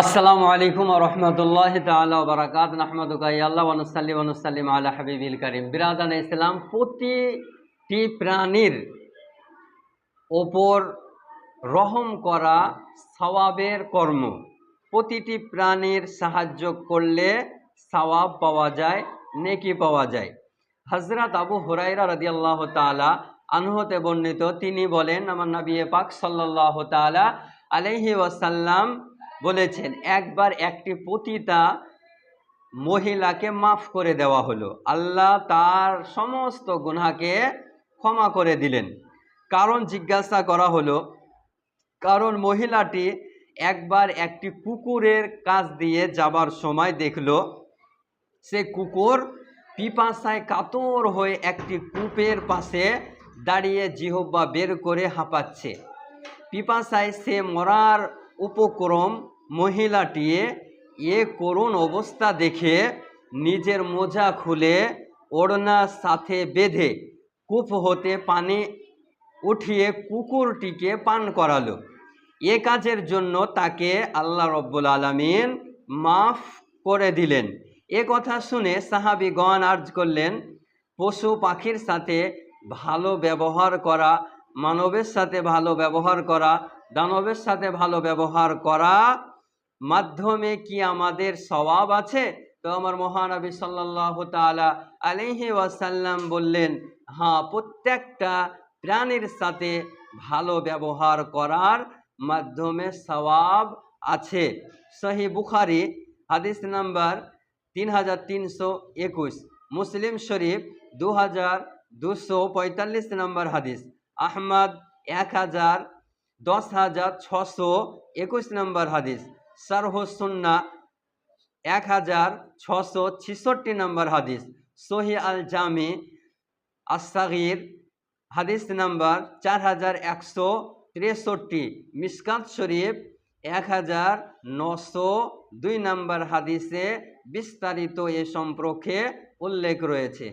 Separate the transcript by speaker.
Speaker 1: আসসালামু আলাইকুম ওয়া রাহমাতুল্লাহি তাআলা ওয়া বারাকাতুহু নাহমাদুকা ইয়া আল্লাহ ওয়া নুসাল্লি ওয়া নুসাল্লিমু আলা হাবিবিল কারীম। বিরাদানে ইসলাম, প্রতিটি প্রাণীর ওপর রহম করা সওয়াবের কর্ম। প্রতিটি প্রাণীর সাহায্য করলে সওয়াব পাওয়া যায়, নেকি পাওয়া যায়। হযরত আবু হুরায়রা রাদিয়াল্লাহু তাআলা আনহু হতে বর্ণিত, তিনি বলেন, আমার নবী পাক সাল্লাল্লাহু তাআলা আলাইহি ওয়াসাল্লাম বলেছেন, একবার একটি পতিতা মহিলাকে মাফ করে দেওয়া হলো। আল্লাহ তার সমস্ত গুনাহকে ক্ষমা করে দিলেন। কারণ জিজ্ঞাসা করা হলো, কারণ মহিলাটি একবার একটি কুকুরের কাছ দিয়ে যাবার সময় দেখলো সে কুকুর পিপাসায় কাতর হয়ে একটি কূপের পাশে দাঁড়িয়ে জিহ্বা বের করে হাঁপাচ্ছে। পিপাসায় সে মরার উপক্রম। মহিলাটি এ করুণ অবস্থা দেখে নিজের মোজা খুলে ওড়নার সাথে বেঁধে কূপ হতে পানি উঠিয়ে কুকুরটিকে পান করালো। এ কাজের জন্য তাকে আল্লাহ রব্বুল আলামিন মাফ করে দিলেন। এ কথা শুনে সাহাবীগণ আরজ করলেন, পশু পাখির সাথে ভালো ব্যবহার করা, মানবের সাথে ভালো ব্যবহার করা, দানবের সাথে ভালো ব্যবহার করা মাধ্যমে কি আমাদের সওয়াব আছে? তো আমার মহানবী সাল্লাল্লাহু তাআলা আলাইহি ওয়াসাল্লাম বললেন, হ্যাঁ, প্রত্যেকটা প্রাণীর সাথে ভালো ব্যবহার করার মাধ্যমে সওয়াব আছে। সহিহ বুখারী হাদিস নাম্বার 3321, মুসলিম শরীফ 2245 নম্বর হাদিস, আহমদ 10,621 নম্বর হাদিস, শারহ সুন্নাহ 1666 নম্বর হাদিস, সহিহ আল জামি আস-সাগীর হাদিস নাম্বার 4163, মিশকাত শরীফ 1902 নম্বর হাদিসে বিস্তারিত এ সম্পর্কে উল্লেখ রয়েছে।